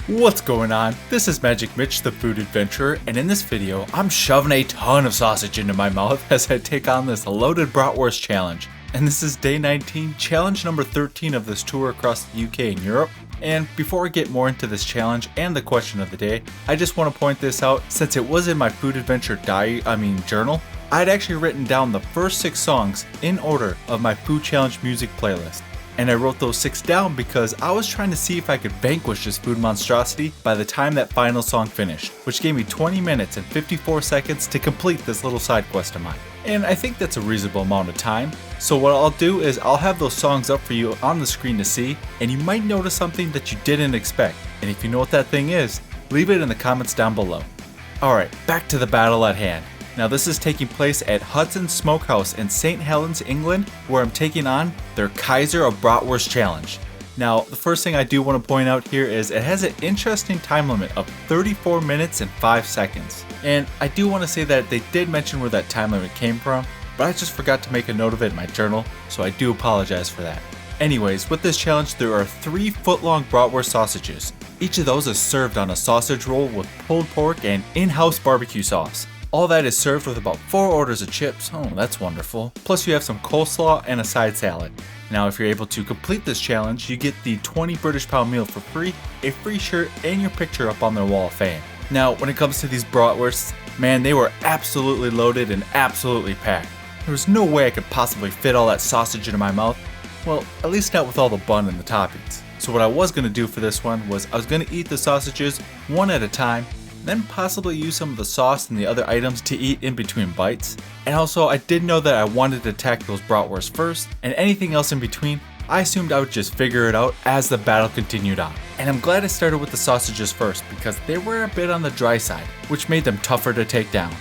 What's going on? This is Magic Mitch, the food adventurer, and in this video, I'm shoving a ton of sausage into my mouth as I take on this loaded bratwurst challenge. And this is day 19, challenge number 13 of this tour across the UK and Europe. And before I get more into this challenge and the question of the day, I just want to point this out, since it was in my food adventure journal, I'd actually written down the first 6 songs in order of my food challenge music playlist. And I wrote those 6 down because I was trying to see if I could vanquish this food monstrosity by the time that final song finished, which gave me 20 minutes and 54 seconds to complete this little side quest of mine. And I think that's a reasonable amount of time. So what I'll do is I'll have those songs up for you on the screen to see, and you might notice something that you didn't expect. And if you know what that thing is, leave it in the comments down below. Alright, back to the battle at hand. Now this is taking place at Hudson Smokehouse in St Helens, England, where I'm taking on their Kaiser of Bratwurst challenge. Now the first thing I do want to point out here is it has an interesting time limit of 34 minutes and 5 seconds. And I do want to say that they did mention where that time limit came from, but I just forgot to make a note of it in my journal, so I do apologize for that. Anyways, with this challenge there are 3 foot-long bratwurst sausages. Each of those is served on a sausage roll with pulled pork and in-house barbecue sauce. All that is served with about 4 orders of chips. Oh, that's wonderful. Plus you have some coleslaw and a side salad. Now if you're able to complete this challenge, you get the 20 British pound meal for free, a free shirt, and your picture up on their wall of fame. Now when it comes to these bratwursts, man, they were absolutely loaded and absolutely packed. There was no way I could possibly fit all that sausage into my mouth. Well, at least not with all the bun and the toppings. So what I was going to do for this one was I was going to eat the sausages one at a time, then possibly use some of the sauce and the other items to eat in between bites. And also I did know that I wanted to attack those bratwursts first, and anything else in between I assumed I would just figure it out as the battle continued on. And I'm glad I started with the sausages first because they were a bit on the dry side, which made them tougher to take down.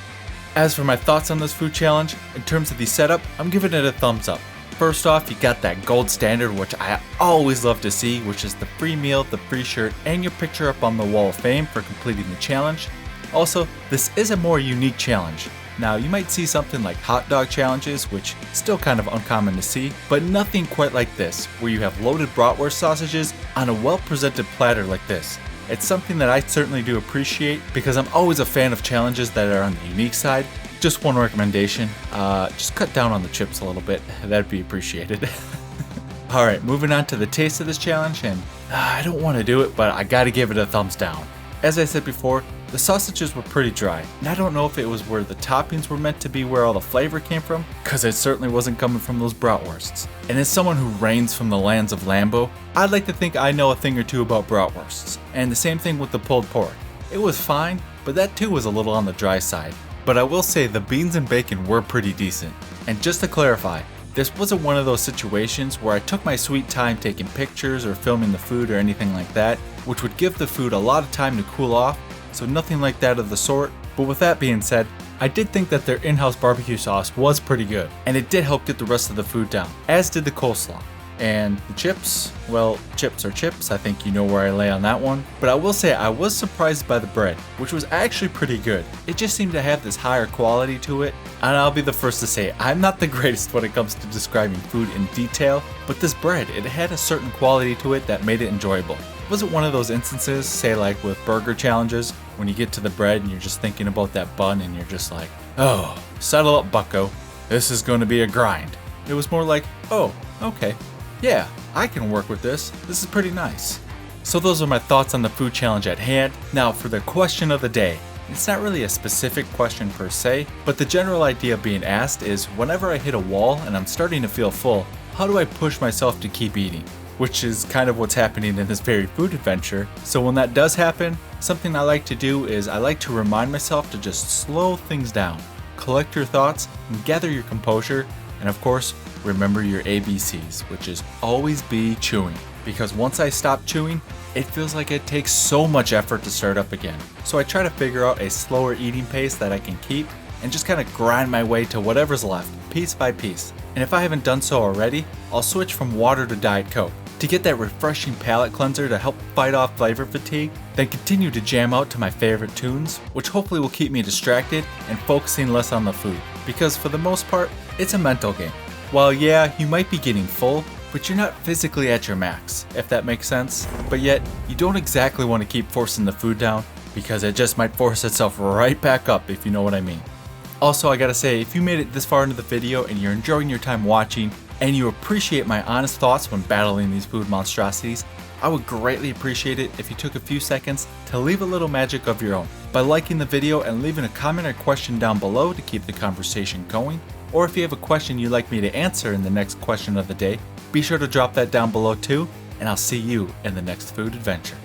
As for my thoughts on this food challenge, in terms of the setup, I'm giving it a thumbs up. First off, you got that gold standard, which I always love to see, which is the free meal, the free shirt, and your picture up on the wall of fame for completing the challenge. Also, this is a more unique challenge. Now, you might see something like hot dog challenges, which is still kind of uncommon to see, but nothing quite like this, where you have loaded bratwurst sausages on a well-presented platter like this. It's something that I certainly do appreciate because I'm always a fan of challenges that are on the unique side. Just one recommendation, just cut down on the chips a little bit, that'd be appreciated. Alright, moving on to the taste of this challenge, and I don't want to do it, but I gotta give it a thumbs down. As I said before, the sausages were pretty dry, and I don't know if it was where the toppings were meant to be where all the flavor came from, cause it certainly wasn't coming from those bratwursts. And as someone who reigns from the Lands of Lambeau, I'd like to think I know a thing or two about bratwursts. And the same thing with the pulled pork. It was fine, but that too was a little on the dry side. But I will say the beans and bacon were pretty decent. And just to clarify, this wasn't one of those situations where I took my sweet time taking pictures or filming the food or anything like that, which would give the food a lot of time to cool off, so nothing like that of the sort. But with that being said, I did think that their in-house barbecue sauce was pretty good, and it did help get the rest of the food down, as did the coleslaw. And the chips, well, chips are chips, I think you know where I lay on that one. But I will say I was surprised by the bread, which was actually pretty good. It just seemed to have this higher quality to it, and I'll be the first to say I'm not the greatest when it comes to describing food in detail, but this bread, it had a certain quality to it that made it enjoyable. Was it one of those instances, say like with burger challenges, when you get to the bread and you're just thinking about that bun and you're just like, oh, settle up bucko, this is going to be a grind. It was more like, oh, okay. Yeah, I can work with this. This is pretty nice. So those are my thoughts on the food challenge at hand. Now for the question of the day. It's not really a specific question per se, but the general idea being asked is whenever I hit a wall and I'm starting to feel full, how do I push myself to keep eating? Which is kind of what's happening in this very food adventure. So when that does happen, something I like to do is I like to remind myself to just slow things down, collect your thoughts, and gather your composure, and of course, remember your ABCs, which is always be chewing. Because once I stop chewing, it feels like it takes so much effort to start up again. So I try to figure out a slower eating pace that I can keep and just kind of grind my way to whatever's left, piece by piece. And if I haven't done so already, I'll switch from water to Diet Coke to get that refreshing palate cleanser to help fight off flavor fatigue, then continue to jam out to my favorite tunes, which hopefully will keep me distracted and focusing less on the food. Because for the most part, it's a mental game. While yeah, you might be getting full, but you're not physically at your max, if that makes sense. But yet, you don't exactly want to keep forcing the food down, because it just might force itself right back up, if you know what I mean. Also, I gotta say, if you made it this far into the video and you're enjoying your time watching, and you appreciate my honest thoughts when battling these food monstrosities, I would greatly appreciate it if you took a few seconds to leave a little magic of your own by liking the video and leaving a comment or question down below to keep the conversation going. Or if you have a question you'd like me to answer in the next question of the day, be sure to drop that down below too, and I'll see you in the next food adventure.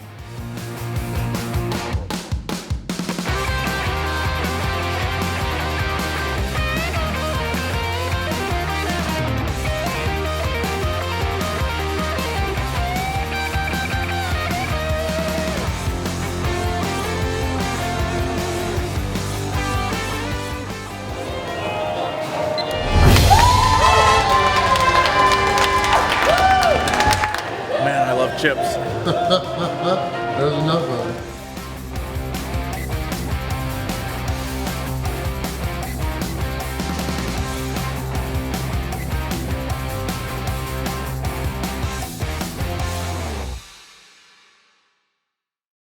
Man, I love chips. There's enough of them.